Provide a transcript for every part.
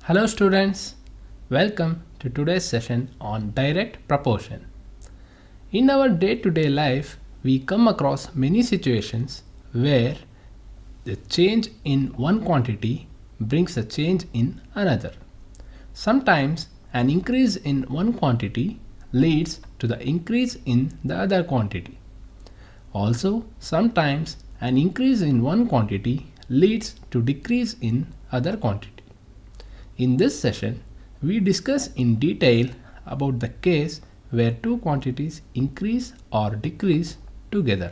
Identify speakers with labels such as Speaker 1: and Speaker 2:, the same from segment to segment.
Speaker 1: Hello students, welcome to today's session on direct proportion. In our day-to-day life, we come across many situations where the change in one quantity brings a change in another. Sometimes an increase in one quantity leads to the increase in the other quantity. Also, sometimes an increase in one quantity leads to decrease in other quantity. In this session, we discuss in detail about the case where two quantities increase or decrease together.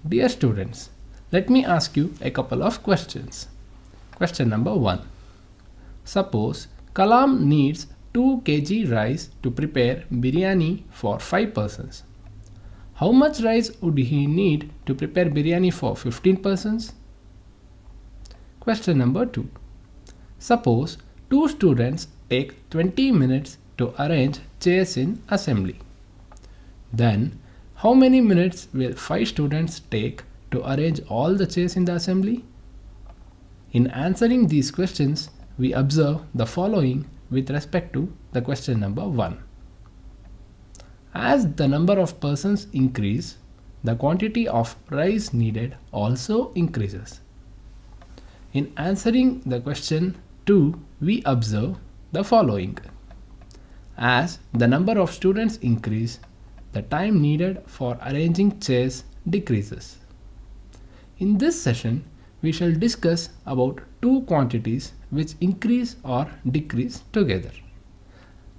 Speaker 1: Dear students, let me ask you a couple of questions. Question number 1. Suppose Kalam needs 2 kg rice to prepare biryani for 5 persons. How much rice would he need to prepare biryani for 15 persons? Question number 2. Suppose two students take 20 minutes to arrange chairs in assembly. Then, how many minutes will 5 students take to arrange all the chairs in the assembly? In answering these questions, we observe the following with respect to the question number 1. As the number of persons increase, the quantity of rice needed also increases. In answering the question 2, we observe the following. As the number of students increase, the time needed for arranging chairs decreases. In this session, we shall discuss about two quantities which increase or decrease together.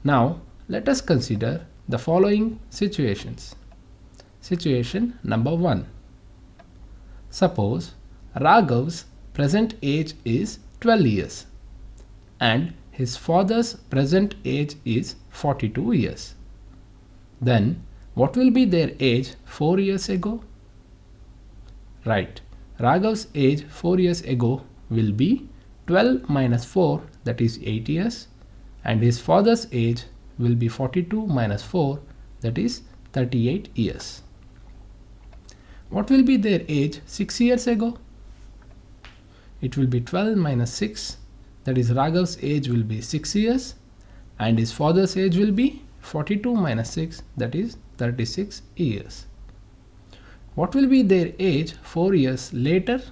Speaker 1: Now, let us consider the following situations. Situation number 1. Suppose Raghav's present age is 12 years and his father's present age is 42 years. Then, what will be their age 4 years ago? Right, Raghav's age 4 years ago will be 12 minus 4, that is 8 years, and his father's age will be 42 minus 4, that is 38 years. What will be their age 6 years ago? It will be 12 minus 6, that is Raghav's age will be 6 years and his father's age will be 42 minus 6, that is 36 years. What will be their age 4 years later?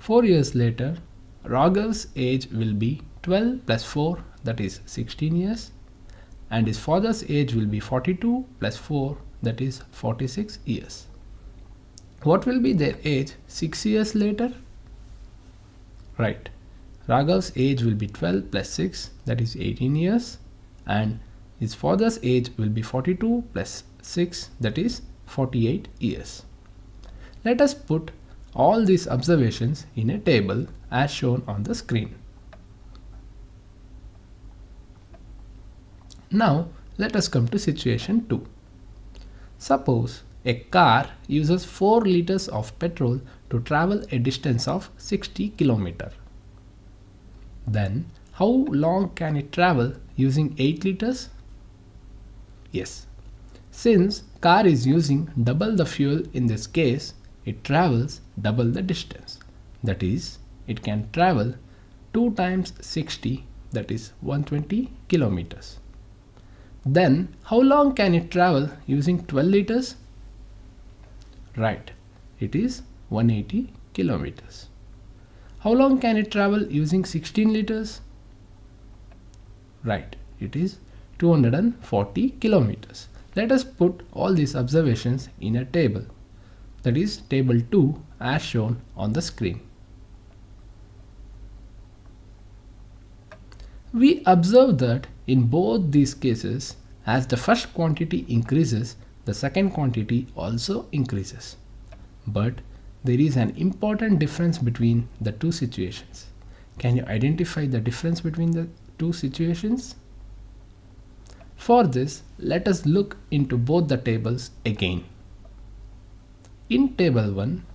Speaker 1: 4 years later, Raghav's age will be 12 plus 4, that is 16 years, and his father's age will be 42 plus 4, that is 46 years. What will be their age 6 years later? Right, Raghav's age will be 12 plus 6, that is 18 years, and his father's age will be 42 plus 6, that is 48 years. Let us put all these observations in a table as shown on the screen. Now, let us come to situation 2. Suppose a car uses 4 liters of petrol to travel a distance of 60 km. Then, how long can it travel using 8 liters? Yes, since car is using double the fuel in this case, it travels double the distance. That is, it can travel 2 times 60, that is 120 kilometers. Then, how long can it travel using 12 liters? Right, it is 180 kilometers. How long can it travel using 16 liters? Right, it is 240 kilometers. Let us put all these observations in a table. That is table 2 as shown on the screen. We observe that in both these cases, as the first quantity increases, the second quantity also increases. But there is an important difference between the two situations. Can you identify the difference between the two situations? For this, let us look into both the tables again. In table 1,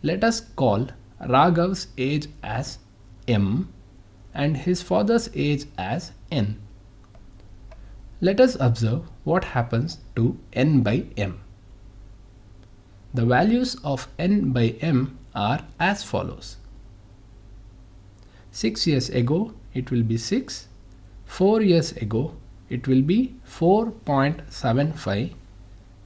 Speaker 1: let us call Raghav's age as M and his father's age as N. Let us observe what happens to N by M. The values of N by M are as follows. 6 years ago it will be 6. 4 years ago it will be 4.75.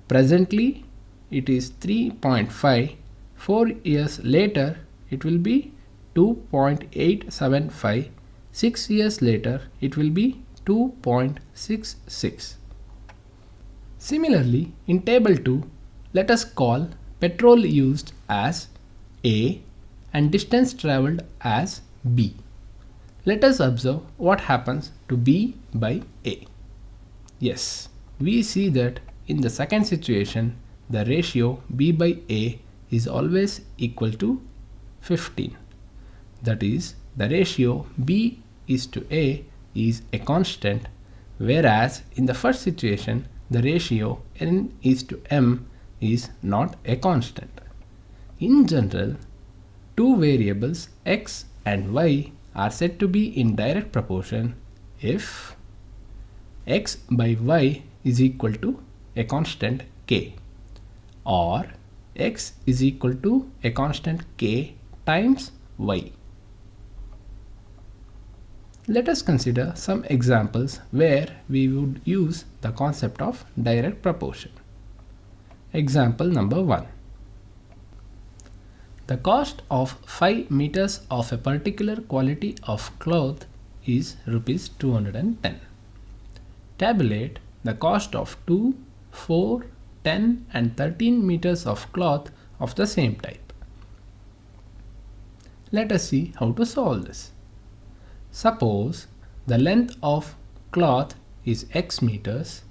Speaker 1: Presently it is 3.5. 4 years later it will be 2.875. 6 years later it will be 2.66. Similarly, in table 2, let us call petrol used as A and distance travelled as B. Let us observe what happens to B by A. Yes, we see that in the second situation, the ratio B by A is always equal to 15. That is, the ratio B is to A is a constant, whereas in the first situation, the ratio N is to M is not a constant. In general, two variables x and y are said to be in direct proportion if x by y is equal to a constant k, or x is equal to a constant k times y. Let us consider some examples where we would use the concept of direct proportion. Example number 1. The cost of 5 meters of a particular quality of cloth is rupees 210. Tabulate the cost of 2, 4, 10 and 13 meters of cloth of the same type. Let us see how to solve this. Suppose the length of cloth is x meters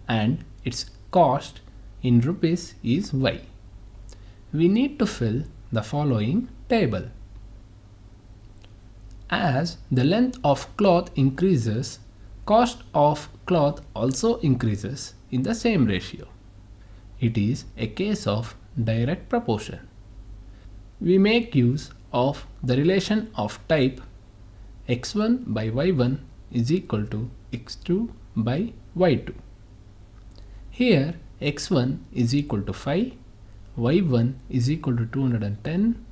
Speaker 1: and its cost in rupees is y. We need to fill the following table. As the length of cloth increases, cost of cloth also increases in the same ratio. It is a case of direct proportion. We make use of the relation of type x1 by y1 is equal to x2 by y2. Here x1 is equal to 5, y1 is equal to 210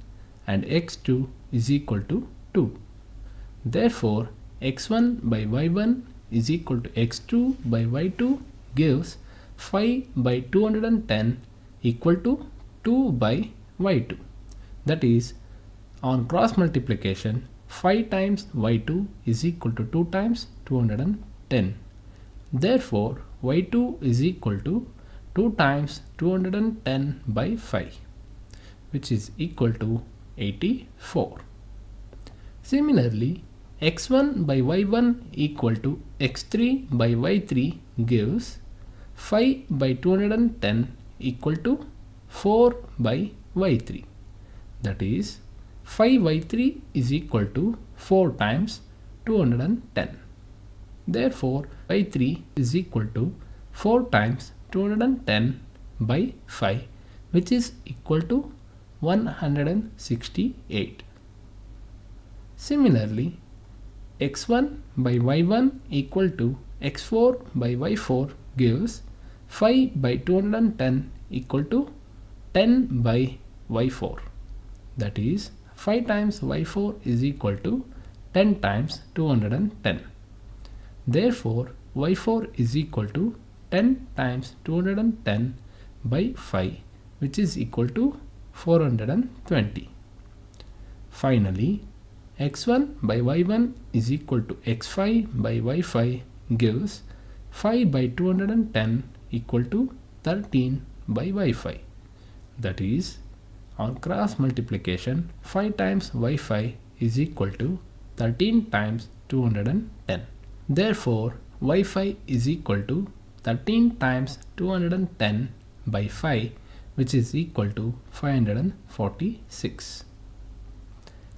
Speaker 1: and x2 is equal to 2. Therefore, x1 by y1 is equal to x2 by y2 gives 5 by 210 equal to 2 by y2. That is, on cross multiplication, 5 times y2 is equal to 2 times 210. Therefore, y2 is equal to 2 times 210 by 5, which is equal to 84. Similarly, x1 by y1 equal to x3 by y3 gives 5 by 210 equal to 4 by y3. That is, 5y3 is equal to 4 times 210. Therefore, y3 is equal to 4 times 210 by 5, which is equal to 168. Similarly, x1 by y1 equal to x4 by y4 gives 5 by 210 equal to 10 by y4. That is, 5 times y4 is equal to 10 times 210. Therefore, y4 is equal to 10 times 210 by 5, which is equal to 420. Finally, x1 by y1 is equal to x5 by y5 gives 5 by 210 equal to 13 by y5. That is, on cross multiplication, 5 times y5 is equal to 13 times 210. Therefore, y5 is equal to 13 times 210 by 5, which is equal to 546.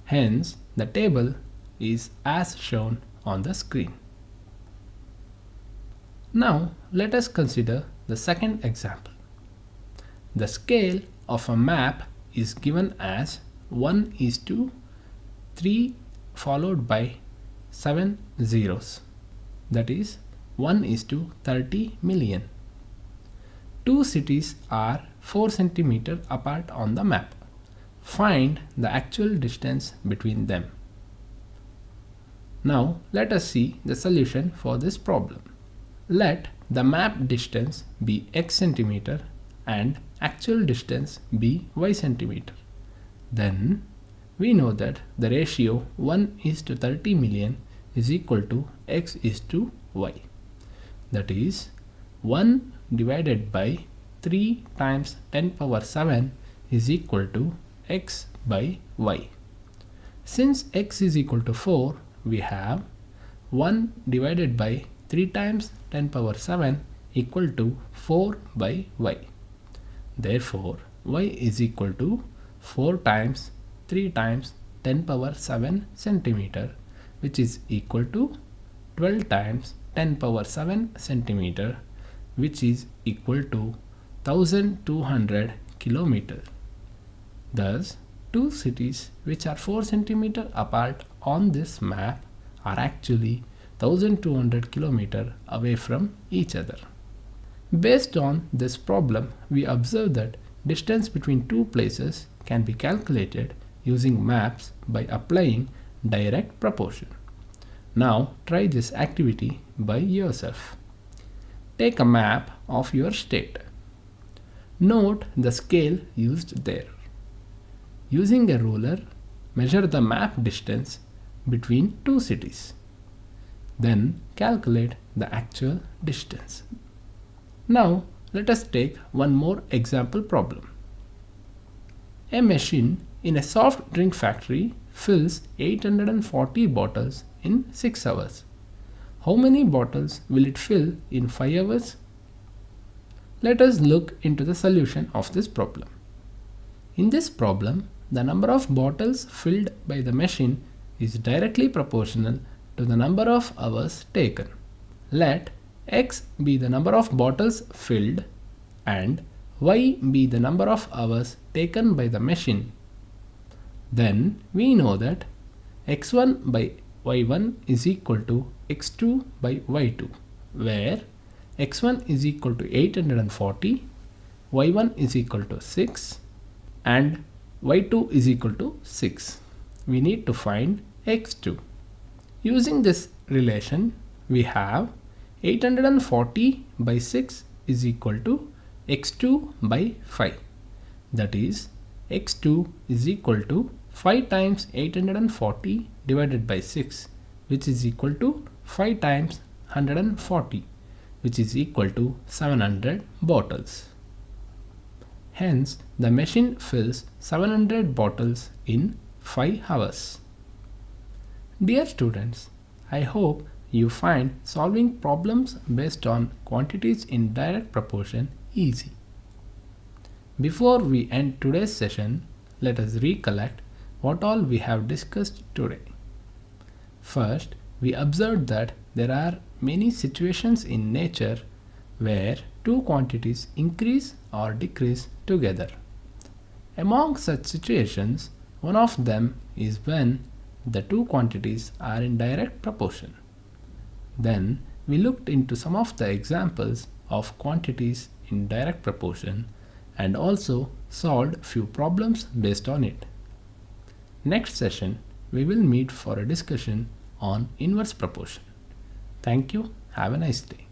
Speaker 1: Hence, the table is as shown on the screen. Now, let us consider the second example. The scale of a map is given as 1:3 followed by 7 zeros. That is 1:30 million. Two cities are 4 cm apart on the map. Find the actual distance between them. Now let us see the solution for this problem. Let the map distance be x centimeter and actual distance be y centimeter. Then we know that the ratio 1:30 million is equal to x is to y. That is 1 divided by 3 times 10 power 7 is equal to x by y. Since x is equal to 4, we have 1 divided by 3 times 10 power 7 equal to 4 by y. Therefore, y is equal to 4 times 3 times 10 power 7 centimeter, which is equal to 12 times 10 power 7 centimeter, which is equal to 1200 kilometer. Thus, two cities which are 4 centimeter apart on this map are actually 1200 kilometer away from each other. Based on this problem, we observe that distance between two places can be calculated using maps by applying direct proportion. Now try this activity by yourself. Take a map of your state. Note the scale used there. Using a ruler, measure the map distance between two cities. Then calculate the actual distance. Now let us take one more example problem. A machine in a soft drink factory fills 840 bottles in 6 hours. How many bottles will it fill in 5 hours? Let us look into the solution of this problem. In this problem, the number of bottles filled by the machine is directly proportional to the number of hours taken. Let x be the number of bottles filled and y be the number of hours taken by the machine. Then we know that x1 by y1 is equal to x2 by y2, where x1 is equal to 840, y1 is equal to 6 and y2 is equal to 6. We need to find x2. Using this relation, we have 840 by 6 is equal to x2 by 5. That is, x2 is equal to 5 times 840 divided by 6, which is equal to 5 times 140, which is equal to 700 bottles. Hence, the machine fills 700 bottles in 5 hours. Dear students, I hope you find solving problems based on quantities in direct proportion easy. Before we end today's session, let us recollect what all we have discussed today. First, we observed that there are many situations in nature where two quantities increase or decrease together. Among such situations, one of them is when the two quantities are in direct proportion. Then we looked into some of the examples of quantities in direct proportion and also solved few problems based on it. Next session, we will meet for a discussion on inverse proportion. Thank you. Have a nice day.